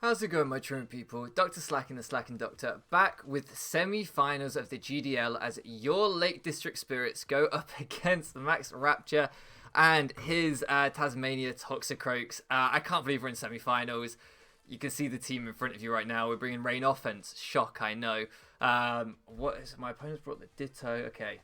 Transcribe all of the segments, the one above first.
How's it going, my truant people? Dr. Slacking, the Slacking Doctor, back with semi-finals of the GDL as your Lake District Spirits go up against Max Rapture and his Tasmania Toxicroaks. I can't believe we're in semi-finals. You can see the team in front of you right now. We're bringing rain offense. Shock, I know. What is my opponent's brought the Ditto? Okay.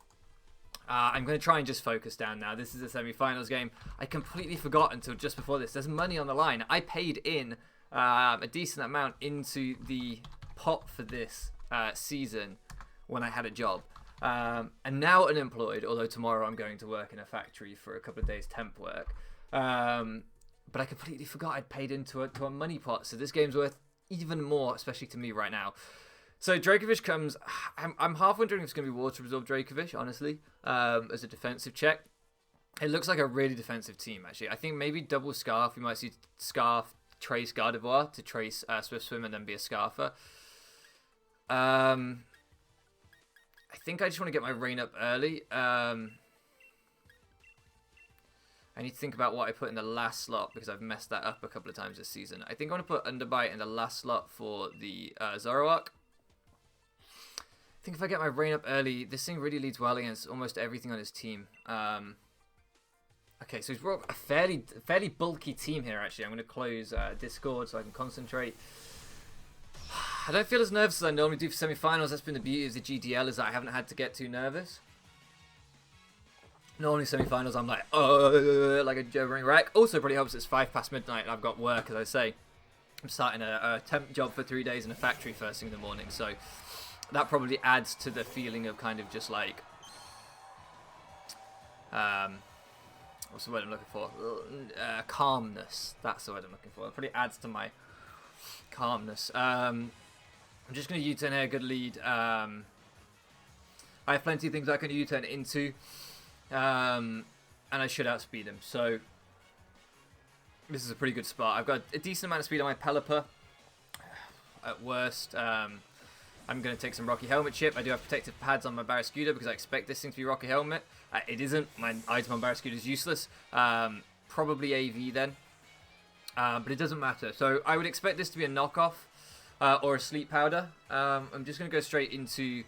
I'm going to try and just focus down now. This is a semi-finals game. I completely forgot until just before this. There's money on the line. I paid in a decent amount into the pot for this season when I had a job. And now unemployed, although tomorrow I'm going to work in a factory for a couple of days temp work. But I completely forgot I'd paid into a money pot. So this game's worth even more, especially to me right now. So Dracovish comes. I'm half wondering if it's going to be water absorb Dracovish, honestly, as a defensive check. It looks like a really defensive team, actually. I think maybe double Scarf. We might see Scarf trace Gardevoir to trace Swift Swim and then be a Scarfer. I think I just want to get my rain up early. I need to think about what I put in the last slot because I've messed that up a couple of times this season. I think I want to put Underbite in the last slot for the Zoroark. I think if I get my rain up early, this thing really leads well against almost everything on his team. Okay, so he's brought a fairly bulky team here, actually. I'm going to close Discord so I can concentrate. I don't feel as nervous as I normally do for semi-finals. That's been the beauty of the GDL, is that I haven't had to get too nervous. Normally semi-finals, I'm like, oh, like a gibbering wreck. Also, probably helps it's 5 past midnight and I've got work, as I say. I'm starting a temp job for 3 days in a factory first thing in the morning, so that probably adds to the feeling of kind of just like, what's the word I'm looking for? Calmness. That's the word I'm looking for. It probably adds to my calmness. I'm just going to U-turn here, good lead. I have plenty of things I can U-turn into, and I should outspeed him. So this is a pretty good spot. I've got a decent amount of speed on my Pelipper. At worst, I'm going to take some Rocky Helmet chip. I do have protective pads on my Barraskewda because I expect this thing to be Rocky Helmet. It isn't. My item on Barraskewda is useless. Probably AV then. But it doesn't matter. So I would expect this to be a knockoff or a sleep powder. I'm just going to go straight into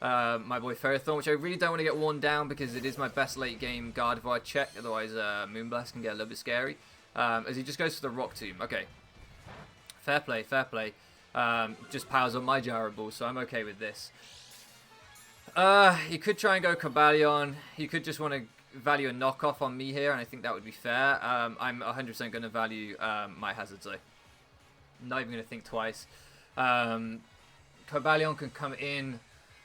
my boy Ferrothorn, which I really don't want to get worn down because it is my best late game Gardevoir check. Otherwise, Moonblast can get a little bit scary. As he just goes for the Rock Tomb. Okay. Fair play, fair play. Just powers on my Jarable, so I'm okay with this. He could try and go Cobalion. He could just want to value a knockoff on me here, and I think that would be fair. I'm 100% going to value my hazards, though. Not even going to think twice. Cobalion can come in.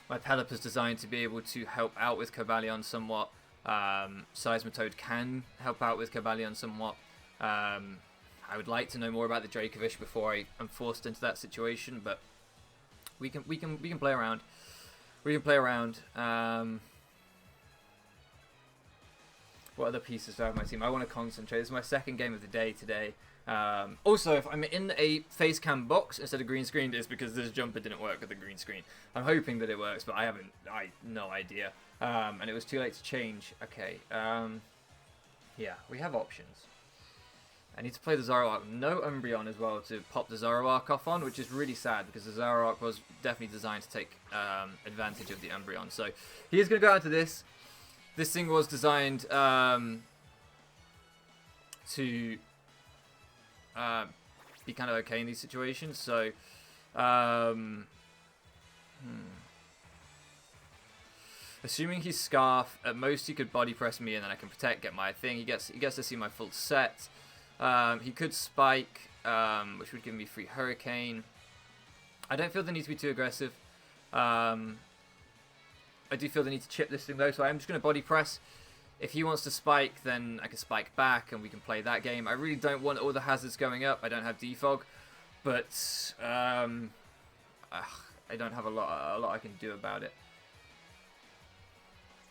My Pelipper's designed to be able to help out with Cobalion somewhat. Seismitoad can help out with Cobalion somewhat. I would like to know more about the Dracovish before I am forced into that situation, but we can play around. We can play around. What other pieces do I have on my team? I want to concentrate. This is my second game of the day today. Also, if I'm in a face cam box instead of green screen, it's because this jumper didn't work with the green screen. I'm hoping that it works, but I no idea. And it was too late to change. Okay. Yeah, we have options. I need to play the Zoroark. No Umbreon as well to pop the Zoroark off on, which is really sad because the Zoroark was definitely designed to take advantage of the Umbreon. So he is going to go out to this. This thing was designed to be kind of okay in these situations. So assuming he's Scarf, at most he could body press me and then I can protect, get my thing. He gets to see my full set. He could Spike, which would give me free Hurricane. I don't feel the need to be too aggressive. I do feel the need to chip this thing though, so I'm just going to body press. If he wants to Spike, then I can Spike back and we can play that game. I really don't want all the hazards going up. I don't have Defog, but I don't have a lot I can do about it.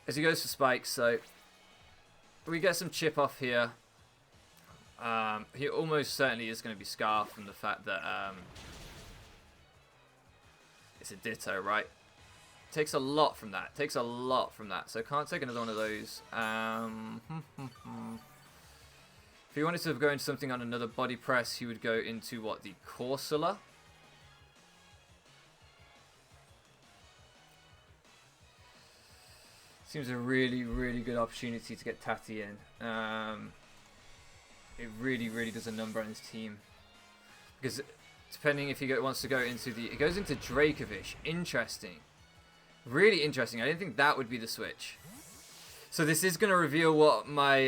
As he goes for Spikes, so we get some chip off here. He almost certainly is going to be Scarf from the fact that it's a Ditto, right? Takes a lot from that. Takes a lot from that. So can't take another one of those. If he wanted to go into something on another body press, he would go into, what, the Corsola? Seems a really, really good opportunity to get Tati in. It really, really does a number on his team. Because depending if he wants to go into the... It goes into Dracovic. Interesting. Really interesting. I didn't think that would be the switch. So this is going to reveal what my...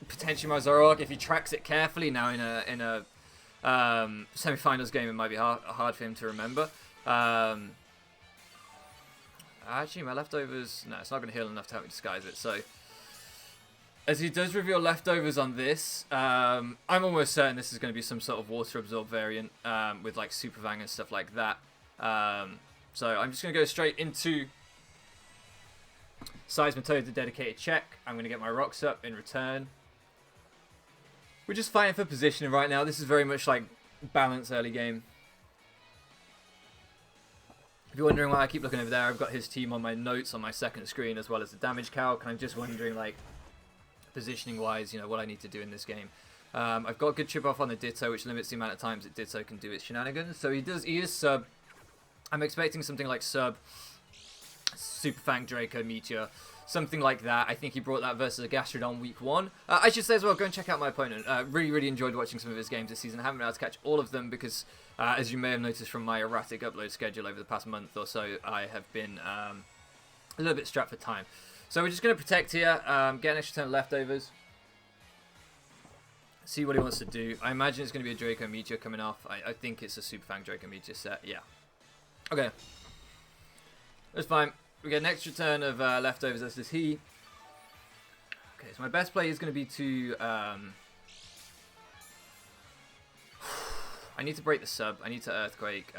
potentially my Zoroark, if he tracks it carefully now in a semi-finals game, it might be hard for him to remember. Actually, my leftovers... No, it's not going to heal enough to help me disguise it. So, as he does reveal leftovers on this, I'm almost certain this is going to be some sort of water absorb variant with like Super Fang and stuff like that. So I'm just going to go straight into Seismitoad, the dedicated check. I'm going to get my rocks up in return. We're just fighting for positioning right now. This is very much like balance early game. If you're wondering why I keep looking over there, I've got his team on my notes on my second screen as well as the damage calc, and I'm just wondering, like, positioning wise, you know, what I need to do in this game. I've got good chip off on the Ditto, which limits the amount of times that Ditto can do its shenanigans. So he is sub. I'm expecting something like sub, Super Fang, Draco, Meteor, something like that. I think he brought that versus a Gastrodon week 1. I should say as well, go and check out my opponent. Really, really enjoyed watching some of his games this season. I haven't been able to catch all of them because, as you may have noticed from my erratic upload schedule over the past month or so, I have been a little bit strapped for time. So we're just going to protect here, get an extra turn of leftovers, see what he wants to do. I imagine it's going to be a Draco Meteor coming off. I think it's a Super Fang Draco Meteor set. Yeah. Okay. That's fine. We get an extra turn of leftovers, as does he. Okay, so my best play is going to be to... I need to break the sub. I need to Earthquake.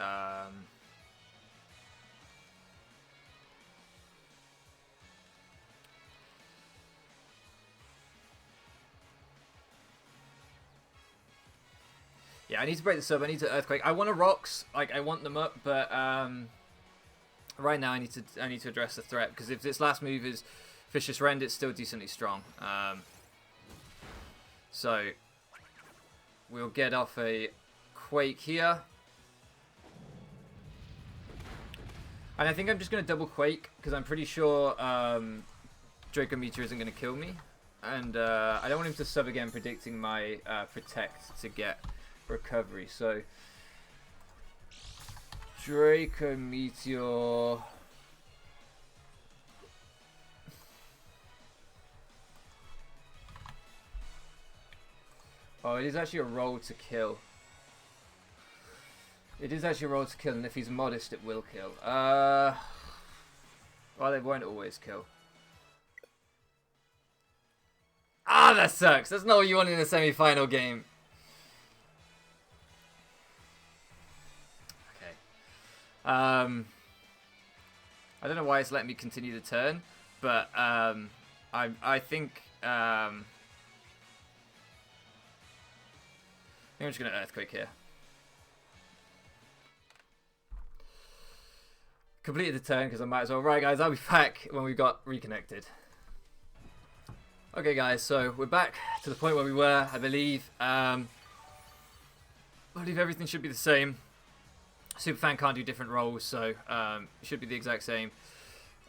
Yeah, I need to break the sub. I need to Earthquake. I want a Rocks. Like, I want them up, but... right now, I need to address the threat, because if this last move is Vicious Rend, it's still decently strong. So we'll get off a Quake here, and I think I'm just going to double Quake because I'm pretty sure Draco Meteor isn't going to kill me, and I don't want him to sub again, predicting my Protect to get recovery. So Draco Meteor. Oh, it is actually a roll to kill. It is actually a roll to kill, and if he's modest, it will kill. Well, they won't always kill. Ah, that sucks. That's not what you want in a semi-final game. I don't know why it's letting me continue the turn, but I think I'm just going to Earthquake here. Completed the turn because I might as well. Right, guys, I'll be back when we've got reconnected. Okay, guys, so we're back to the point where we were, I believe. I believe everything should be the same. Super Fan can't do different roles, so it should be the exact same.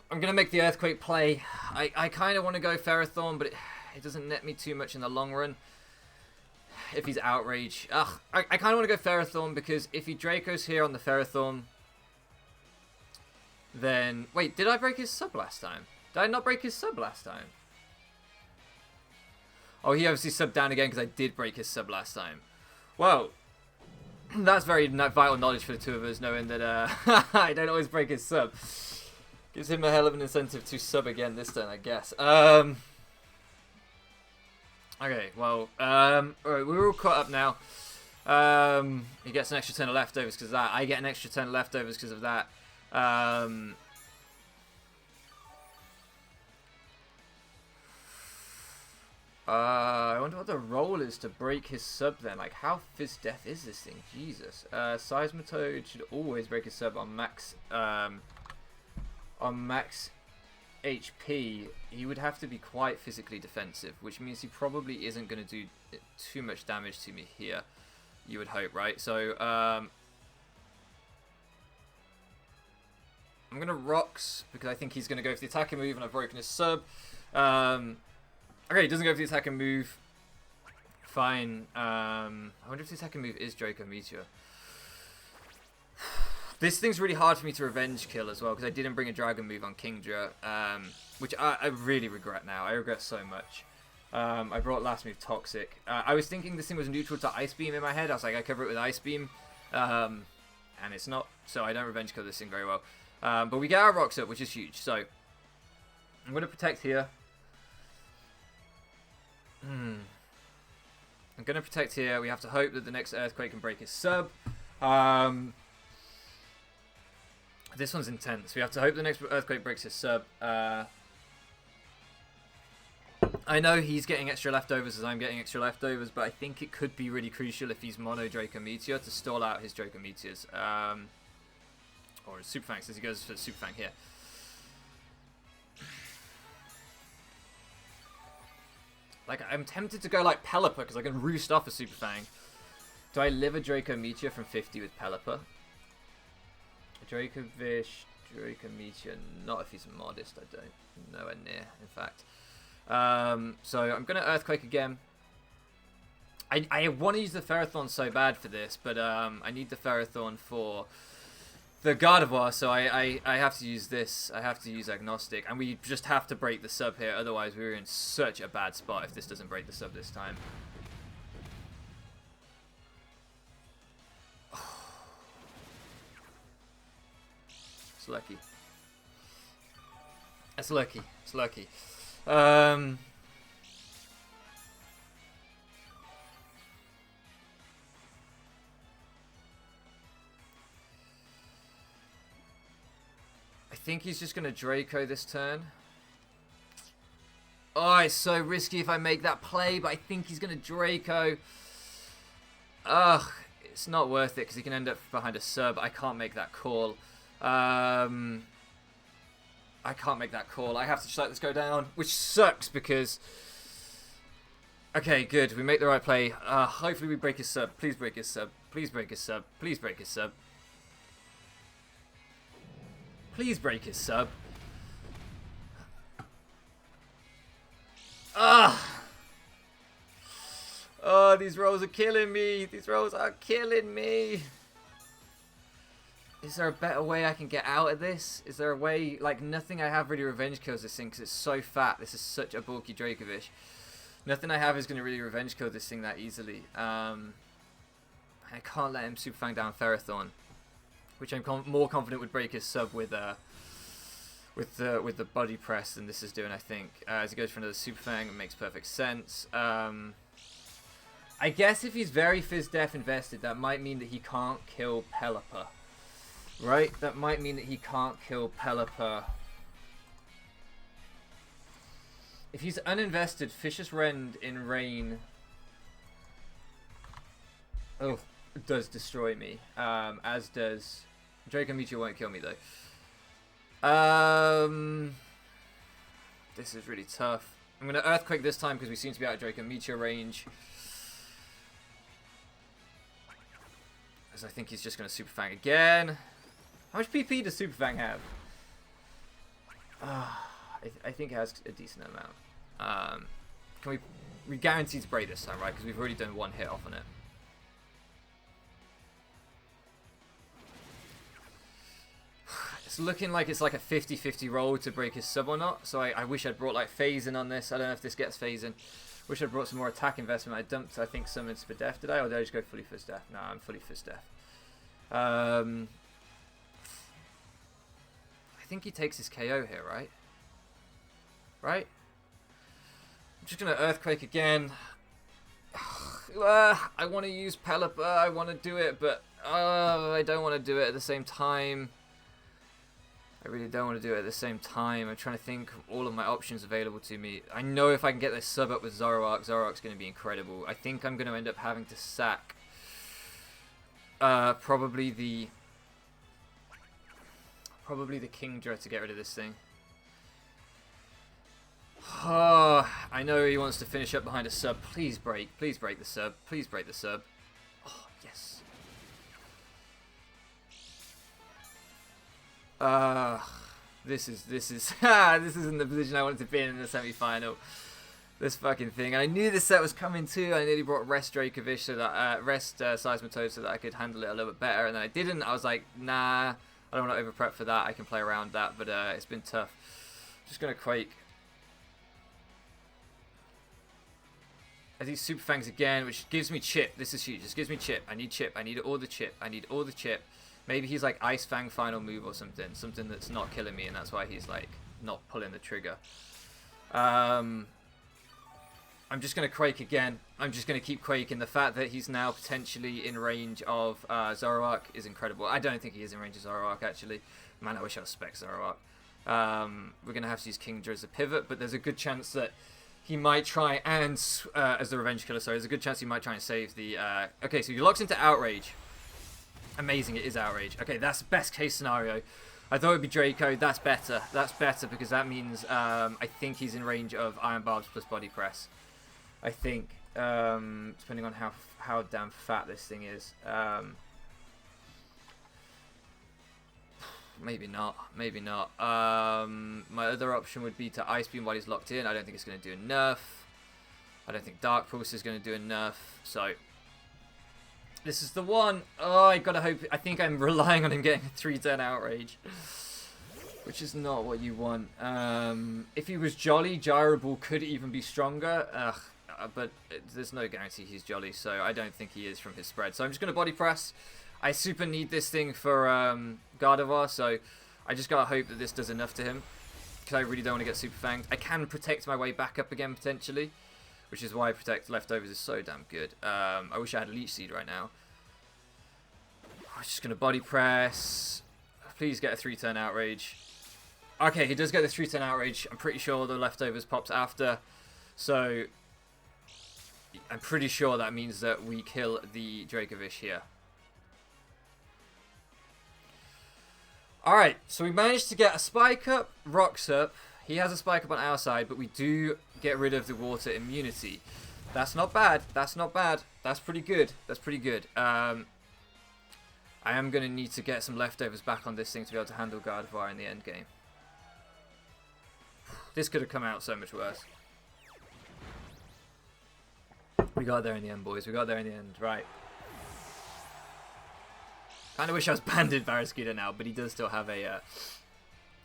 I'm going to make the Earthquake play. I kind of want to go Ferrothorn, but it doesn't net me too much in the long run. If he's Outrage. I kind of want to go Ferrothorn, because if he Dracos here on the Ferrothorn, then... Wait, did I break his sub last time? Did I not break his sub last time? Oh, he obviously subbed down again because I did break his sub last time. Well... That's very vital knowledge for the two of us, knowing that I don't always break his sub. Gives him a hell of an incentive to sub again this turn, I guess. Okay, well, alright, we're all caught up now. He gets an extra turn of leftovers because of that. I get an extra turn of leftovers because of that. I wonder what the roll is to break his sub then. Like, how Fizz Death is this thing? Jesus. Seismitoad should always break his sub on max HP, he would have to be quite physically defensive, which means he probably isn't going to do too much damage to me here. You would hope, right? So, I'm going to Rocks, because I think he's going to go for the attacking move, and I've broken his sub. Okay, he doesn't go for the attacking move. Fine. I wonder if the attacking move is Draco Meteor. This thing's really hard for me to revenge kill as well, because I didn't bring a dragon move on Kingdra, which I really regret now. I regret so much. I brought last move Toxic. I was thinking this thing was neutral to Ice Beam in my head. I was like, I cover it with Ice Beam, and it's not, so I don't revenge kill this thing very well. But we get our Rocks up, which is huge. So I'm going to protect here. I'm going to protect here. We have to hope that the next Earthquake can break his sub. This one's intense. We have to hope the next Earthquake breaks his sub. I know he's getting extra leftovers as I'm getting extra leftovers, but I think it could be really crucial if he's mono Draco Meteor to stall out his Draco Meteors. Or his Super Fang, since he goes for Super Fang here. Like, I'm tempted to go like Pelipper because I can roost off a Super Fang. Do I live a Draco Meteor from 50 with Pelipper? Draco Vish, Draco Meteor, not if he's modest, I don't. Nowhere near, in fact. So I'm going to Earthquake again. I want to use the Ferrothorn so bad for this, but I need the Ferrothorn for the Gardevoir, so I have to use this. I have to use Agnostic, and we just have to break the sub here, otherwise we're in such a bad spot if this doesn't break the sub this time. It's lucky. It's lucky. It's lucky. I think he's just going to Draco this turn. Oh, it's so risky if I make that play, but I think he's going to Draco. Ugh, it's not worth it because he can end up behind a sub. I can't make that call. I can't make that call. I have to just let this go down, which sucks because... Okay, good. We make the right play. Hopefully we break his sub. Please break his sub. Please break his sub. Please break his sub. Please break his sub. Oh, these rolls are killing me. These rolls are killing me. Is there a better way I can get out of this? Is there a way, like, nothing I have really revenge kills this thing because it's so fat. This is such a bulky Dracovish. Nothing I have is going to really revenge kill this thing that easily. I can't let him Super Fang down Ferrothorn, which I'm more confident would break his sub with the body press than this is doing, I think. As he goes for another Super Fang, it makes perfect sense. I guess if he's very Fizz Def invested, that might mean that he can't kill Pelipper. Right? That might mean that he can't kill Pelipper. If he's uninvested, Vicious Rend in Rain... Oh, does destroy me. As does... Draco Meteor won't kill me, though. This is really tough. I'm going to Earthquake this time because we seem to be out of Draco Meteor range. Because I think he's just going to Super Fang again. How much PP does Super Fang have? I think it has a decent amount. Can we guarantee to break this time, right? Because we've already done one hit off on it. It's looking like it's like a 50-50 roll to break his sub or not. So I wish I'd brought like phase in on this. I don't know if this gets phase in. Wish I'd brought some more attack investment. I dumped, I think, some into Def, did I? Or did I just go fully Fizz Def? No, I'm fully Fizz Def. I think he takes his KO here, right? Right? I'm just going to Earthquake again. I want to use Pelipper. I want to do it, but I don't want to do it at the same time. I really don't want to do it at the same time. I'm trying to think of all of my options available to me. I know if I can get this sub up with Zoroark, Zoroark's going to be incredible. I think I'm going to end up having to sack probably the Kingdra to get rid of this thing. I know he wants to finish up behind a sub. Please break. Please break the sub. Please break the sub. Oh, yes. This is this isn't the position I wanted to be in the semi-final. This fucking thing. And I knew this set was coming too. I nearly brought Rest Dracovish so that Seismitoad so that I could handle it a little bit better, and then I didn't. I was like, nah, I don't want to over prep for that. I can play around that, but it's been tough. Just gonna Quake. I think Super Fangs again, which gives me chip. This is huge. This gives me chip. I need chip. I need all the chip. I need all the chip. Maybe he's like Ice Fang final move or something. Something that's not killing me, and that's why he's like not pulling the trigger. I'm just going to Quake again. I'm just going to keep Quaking. The fact that he's now potentially in range of Zoroark is incredible. I don't think he is in range of Zoroark, actually. Man, I wish I was Spec Zoroark. We're going to have to use Kingdra as a pivot, but there's a good chance that he might try and, as the Revenge Killer, sorry, there's a good chance he might try and save the... Okay, so he locks into Outrage. Amazing, it is Outrage. Okay, that's the best case scenario. I thought it would be Draco. That's better. That's better because that means I think he's in range of Iron Barbs plus Body Press. I think, depending on how damn fat this thing is. Maybe not. Maybe not. My other option would be to Ice Beam while he's locked in. I don't think it's going to do enough. I don't think Dark Pulse is going to do enough. So, this is the one. Oh, I gotta hope. I think I'm relying on him getting a 3-turn Outrage. Which is not what you want. If he was Jolly, Gyrable could even be stronger. But there's no guarantee he's Jolly, so I don't think he is from his spread. So I'm just going to Body Press. I super need this thing for Gardevoir, so I just got to hope that this does enough to him. Because I really don't want to get Super Fanged. I can protect my way back up again, potentially. Which is why Protect Leftovers is so damn good. I wish I had a Leech Seed right now. I'm just going to Body Press. Please get a 3-turn Outrage. Okay, he does get the 3-turn Outrage. I'm pretty sure the Leftovers pops after. So... I'm pretty sure that means that we kill the Dracovish here. Alright, so we managed to get a Spike up, Rocks up. He has a Spike up on our side, but we do get rid of the water immunity. That's not bad. That's not bad. That's pretty good. That's pretty good. I am going to need to get some Leftovers back on this thing to be able to handle Gardevoir in the end game. This could have come out so much worse. We got there in the end, boys. We got there in the end. Right. Kind of wish I was banded Barraskewda now, but he does still have a...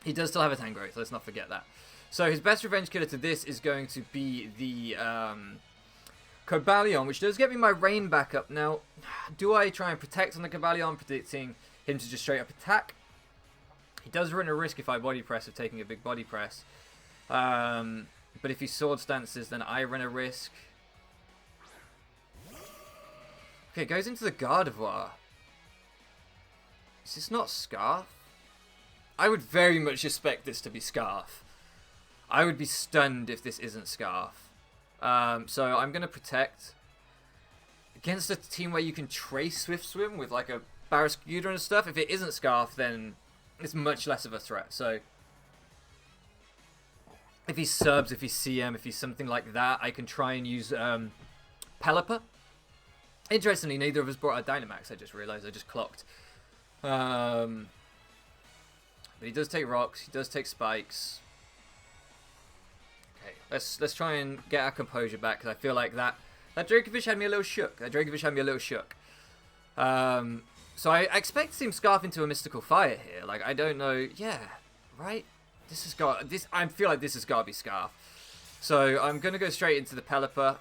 he does still have a Tangrowth. Let's not forget that. So his best Revenge Killer to this is going to be the Cobalion, which does get me my Rain back up. Now, do I try and protect on the Cobalion, predicting him to just straight up attack? He does run a risk if I Body Press of taking a big Body Press. But if he Sword Stances, then I run a risk. Okay, goes into the Gardevoir. Is this not Scarf? I would very much expect this to be Scarf. I would be stunned if this isn't Scarf. So I'm going to Protect. Against a team where you can trace Swift Swim with like a Barraskewda and stuff, if it isn't Scarf, then it's much less of a threat. So if he's subs, if he's CM, if he's something like that, I can try and use Pelipper. Interestingly, neither of us brought a Dynamax, I just realised. I just clocked. But he does take Rocks. He does take Spikes. Okay, let's try and get our composure back, because I feel like that Dracovish had me a little shook. So I expect to see him Scarf into a Mystical Fire here. Like, I don't know. Yeah, right? I feel like this has got to be Scarf. So I'm going to go straight into the Pelipper.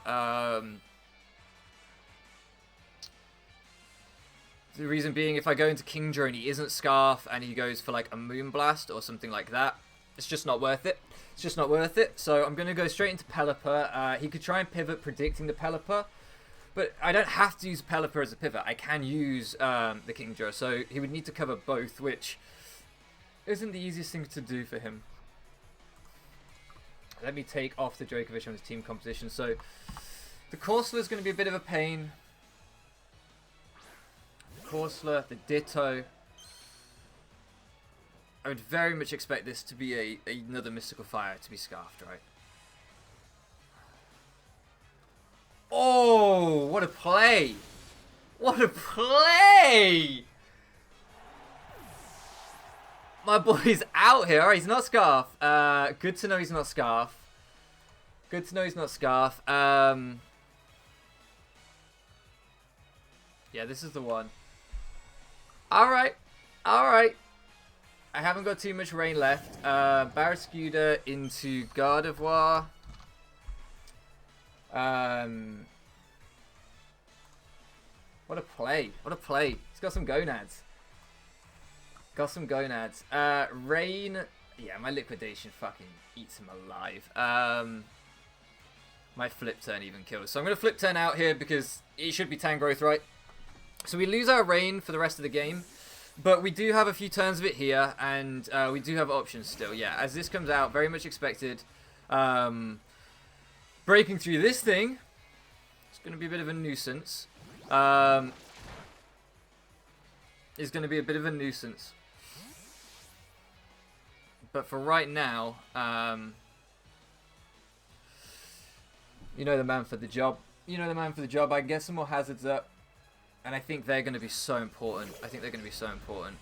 The reason being, if I go into Kingdra and he isn't Scarf and he goes for like a Moonblast or something like that, it's just not worth it. It's just not worth it. So I'm going to go straight into Pelipper. He could try and pivot predicting the Pelipper, but I don't have to use Pelipper as a pivot. I can use the Kingdra, so he would need to cover both, which isn't the easiest thing to do for him. Let me take off the Dracovish on his team composition. So the Corsola is going to be a bit of a pain. Corsola, the Ditto. I would very much expect this to be another Mystical Fire to be Scarfed, right? Oh, what a play! What a play! My boy's out here. Alright, he's not Scarf. Good to know he's not Scarf. Good to know he's not Scarf. Yeah, this is the one. Alright. Alright. I haven't got too much rain left. Barraskewda into Gardevoir. What a play. What a play. He's got some gonads. Got some gonads. Rain. Yeah, my liquidation fucking eats him alive. My flip turn even kills. So I'm going to flip turn out here because it should be Tangrowth, right? So we lose our rain for the rest of the game. But we do have a few turns of it here. And we do have options still. Yeah, as this comes out, very much expected. Breaking through this thing. It's going to be a bit of a nuisance. Is going to be a bit of a nuisance. But for right now, you know the man for the job. You know the man for the job. I can get some more hazards up. And I think they're going to be so important. I think they're going to be so important.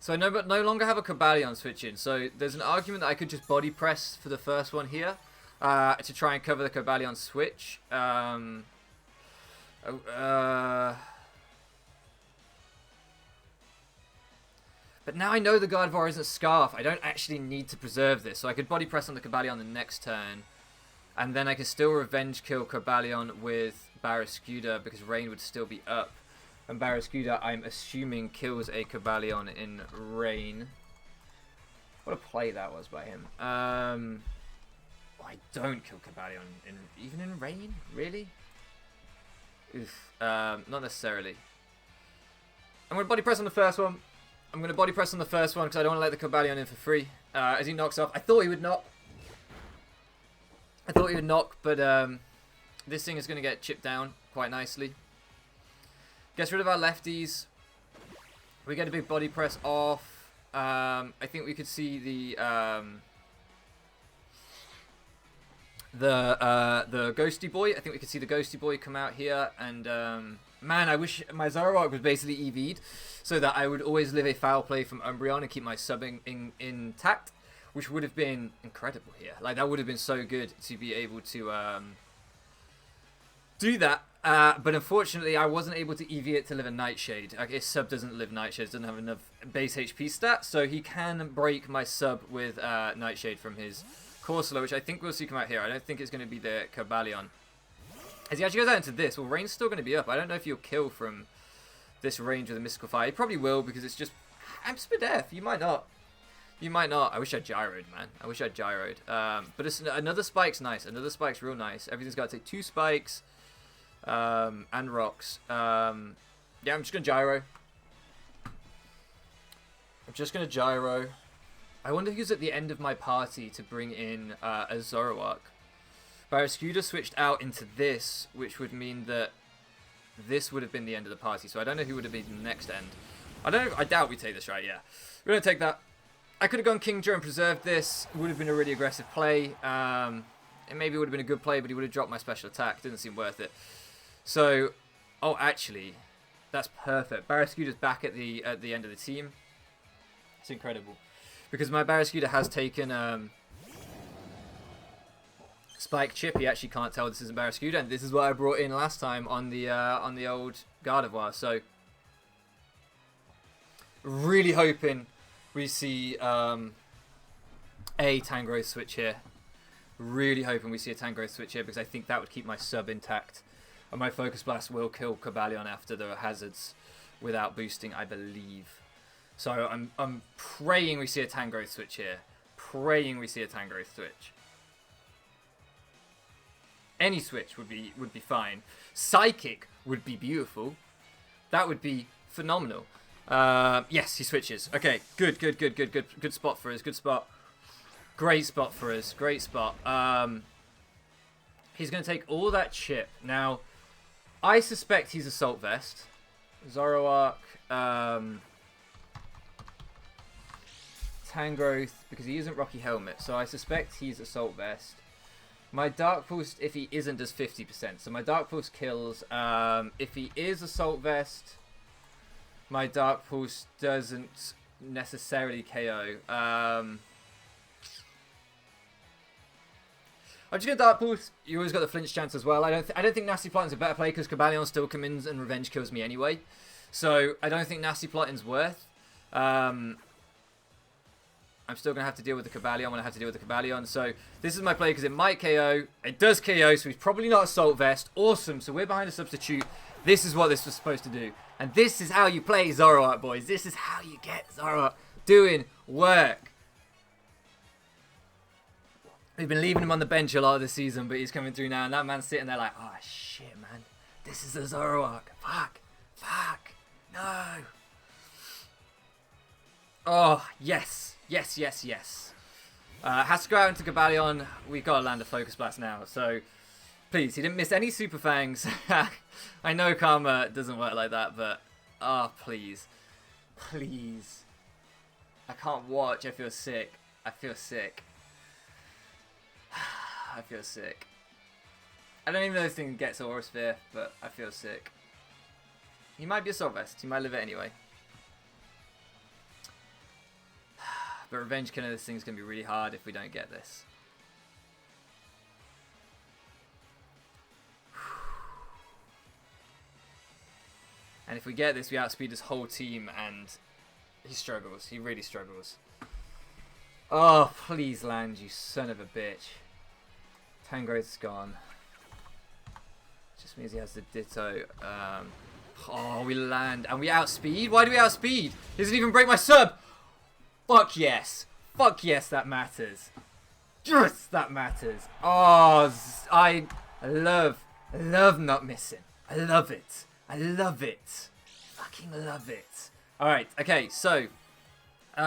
So I no longer have a Cobalion switch in. So there's an argument that I could just body press for the first one here. To try and cover the Cobalion switch. But now I know the Gardevoir isn't Scarf. I don't actually need to preserve this. So I could body press on the Cobalion the next turn. And then I could still revenge kill Cobalion with Barraskewda because Rain would still be up. And Barraskewda, I'm assuming, kills a Cobalion in Rain. What a play that was by him. I don't kill Cobalion even in Rain? Really? Oof. Not necessarily. I'm going to body press on the first one. Because I don't want to let the Cobalion in for free. As he knocks off. I thought he would knock. But this thing is going to get chipped down quite nicely. Gets rid of our lefties. We get a big body press off. I think we could see the Ghosty Boy. I think we could see the Ghosty Boy come out here. And man, I wish my Zoroark was basically EV'd so that I would always live a foul play from Umbreon and keep my subbing intact, which would have been incredible here. Like, that would have been so good to be able to do that. But unfortunately, I wasn't able to EV it to live a Nightshade. Like, his sub doesn't live Nightshade, doesn't have enough base HP stat, so he can break my sub with Nightshade from his Corsola, which I think we'll see come out here. I don't think it's going to be the Cobalion. As he actually goes out into this, well, Rain's still going to be up. I don't know if he'll kill from this range with a Mystical Fire. He probably will, because it's just... I'm Spadef. You might not. You might not. I wish I'd gyroed, man. I wish I'd gyroed. But it's, another spike's nice. Another spike's real nice. Everything's got to take 2 spikes. And rocks. Yeah, I'm just going to gyro. I wonder who's at the end of my party to bring in a Zoroark. Barraskewda switched out into this, which would mean that this would have been the end of the party. So I don't know who would have been the next end. I doubt we take this, right? Yeah. We're going to take that. I could have gone Kingdra and preserved this. It would have been a really aggressive play. It maybe would have been a good play, but he would have dropped my special attack. Didn't seem worth it. So, oh, actually, that's perfect. Barraskewda's back at the end of the team. It's incredible. Because my Barraskewda has taken Spike Chip. He actually can't tell this isn't Barraskewda, and this is what I brought in last time on the old Gardevoir. So, really hoping we see a Tangrowth switch here. Really hoping we see a Tangrowth switch here, because I think that would keep my sub intact. And my Focus Blast will kill Cobalion after the hazards without boosting, I believe. So I'm praying we see a Tangrowth switch here. Any switch would be fine. Psychic would be beautiful. That would be phenomenal. Yes, he switches. Okay, good spot for us. Good spot. Great spot for us. Great spot. He's going to take all that chip. Now, I suspect he's Assault Vest. Zoroark. Tangrowth, because he isn't Rocky Helmet. So I suspect he's Assault Vest. My Dark Pulse, if he isn't, does 50%. So my Dark Pulse kills. If he is Assault Vest, my Dark Pulse doesn't necessarily KO. I'm just gonna Dark Pulse. You always got the flinch chance as well. I don't think Nasty Plotting's a better play because Cobalion still comes in and Revenge kills me anyway. So I don't think Nasty Plotting's worth. I'm still gonna have to deal with the Cobalion when I have to deal with the Cobalion. So this is my play because it might KO. It does KO, so he's probably not Assault Vest. Awesome. So we're behind a substitute. This is what this was supposed to do. And this is how you play Zoroark, boys. This is how you get Zoroark doing work. We've been leaving him on the bench a lot of the season, but he's coming through now. And that man's sitting there like, oh, shit, man. This is a Zoroark. Fuck. Fuck. No. Oh, yes. Yes, yes, yes. Has to go out into Cobalion. We've got to land a Focus Blast now. So, please, he didn't miss any Super Fangs. I know Karma doesn't work like that, but... Oh, please. Please. I can't watch. I feel sick. I feel sick. I feel sick. I don't even know if this thing gets Aura Sphere, but I feel sick. He might be Assault Vest. He might live it anyway. But Revenge killing this thing's going to be really hard if we don't get this. And if we get this, we outspeed his whole team and he struggles. He really struggles. Oh, please land, you son of a bitch. Tangrowth's gone. Just means he has the Ditto. Oh, we land and we outspeed? Why do we outspeed? He doesn't even break my sub! Fuck yes. Fuck yes, that matters. Yes, that matters. Oh, I love not missing. I love it. I love it. Fucking love it. Alright, okay, so. We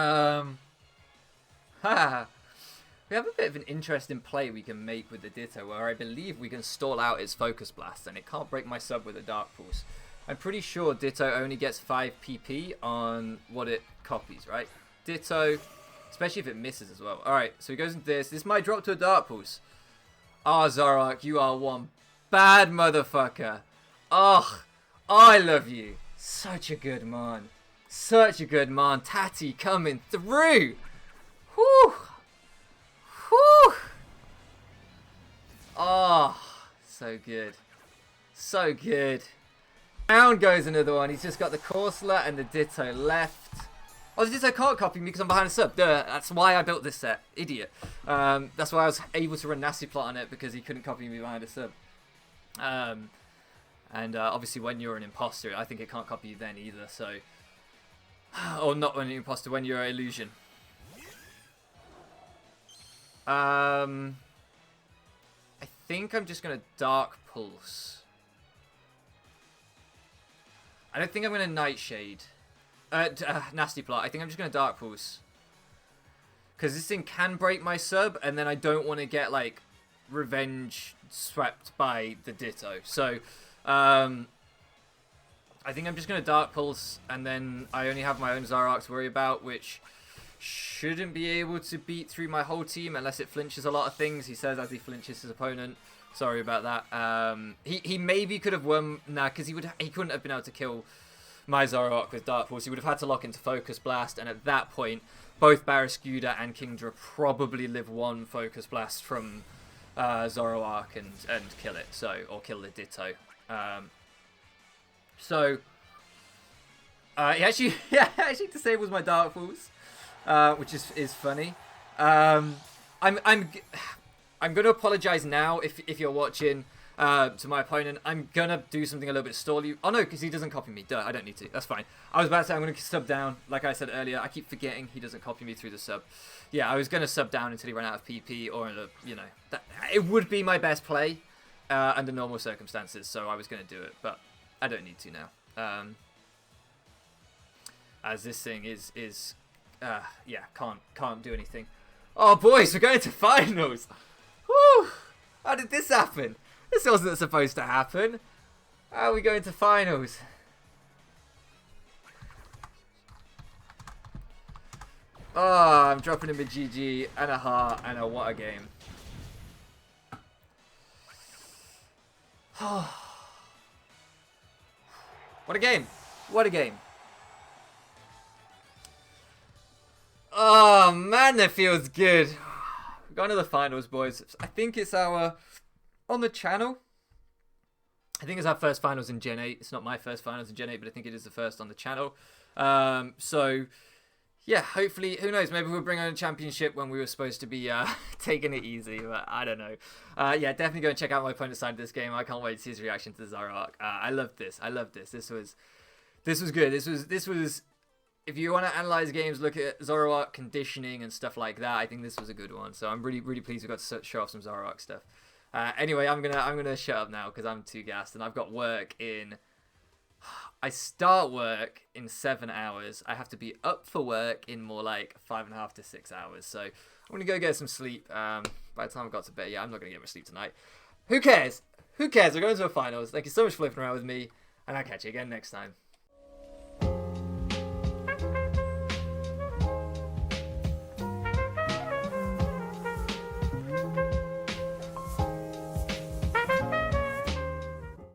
have a bit of an interesting play we can make with the Ditto where I believe we can stall out its Focus Blast and it can't break my sub with a Dark Pulse. I'm pretty sure Ditto only gets 5 PP on what it copies, right? Ditto, especially if it misses as well. Alright, so he goes into this. This might drop to a Dark Pulse. Oh, Zoroark, you are one bad motherfucker. Oh, I love you. Such a good man. Such a good man. Tatty coming through. Whew. Whew. Oh, so good. So good. Down goes another one. He's just got the Corsola and the Ditto left. Oh, the Ditto can't copy me because I'm behind a sub. Duh, that's why I built this set. Idiot. That's why I was able to run Nasty Plot on it because he couldn't copy me behind a sub. And obviously when you're an imposter, I think it can't copy you then either. So, or not when you're an imposter, when you're an illusion. I think I'm just going to Dark Pulse. I don't think I'm going to Nightshade. Nasty Plot. I think I'm just going to Dark Pulse. Because this thing can break my sub, and then I don't want to get, like, Revenge swept by the Ditto. So, I think I'm just going to Dark Pulse, and then I only have my own Zoroark to worry about, which shouldn't be able to beat through my whole team unless it flinches a lot of things. He says as he flinches his opponent. Sorry about that. He maybe could have won. Nah, because he couldn't have been able to kill my Zoroark with Dark Pulse. He would have had to lock into Focus Blast, and at that point, both Barraskewda and Kingdra probably live one Focus Blast from Zoroark and kill it. So, or kill the Ditto. He actually disables my Dark Pulse, which is funny. I'm going to apologize now if you're watching to my opponent. I'm going to do something a little bit stally. Oh no, because he doesn't copy me. Duh, I don't need to. That's fine. I was about to say I'm going to sub down. Like I said earlier, I keep forgetting he doesn't copy me through the sub. Yeah, I was going to sub down until he ran out of PP, or you know, it would be my best play under normal circumstances. So I was going to do it, but I don't need to now. As this thing is yeah, can't do anything. Oh boys, we're going to finals. Woo! How did this happen? This wasn't supposed to happen. How are we going to finals? Oh, I'm dropping him a GG and a heart and a what a game. What a game. What a game. Oh, man, that feels good. We've got another finals, boys. I think it's our... On the channel, I think it's our first finals in Gen 8. It's not my first finals in Gen 8, but I think it is the first on the channel. So, yeah, hopefully, who knows, maybe we'll bring on a championship when we were supposed to be taking it easy, but I don't know. Yeah, definitely go and check out my opponent's side of this game. I can't wait to see his reaction to the Zoroark. I loved this. I loved this. This was good. This was... If you want to analyze games, look at Zoroark conditioning and stuff like that. I think this was a good one. So I'm really pleased we got to show off some Zoroark stuff. Anyway, I'm gonna shut up now because I'm too gassed and I've got work in. I start work in 7 hours. I have to be up for work in more like 5.5 to 6 hours. So I'm gonna go get some sleep. By the time I got to bed, yeah, I'm not gonna get much sleep tonight. Who cares? Who cares? We're going to the finals. Thank you so much for flipping around with me, and I'll catch you again next time.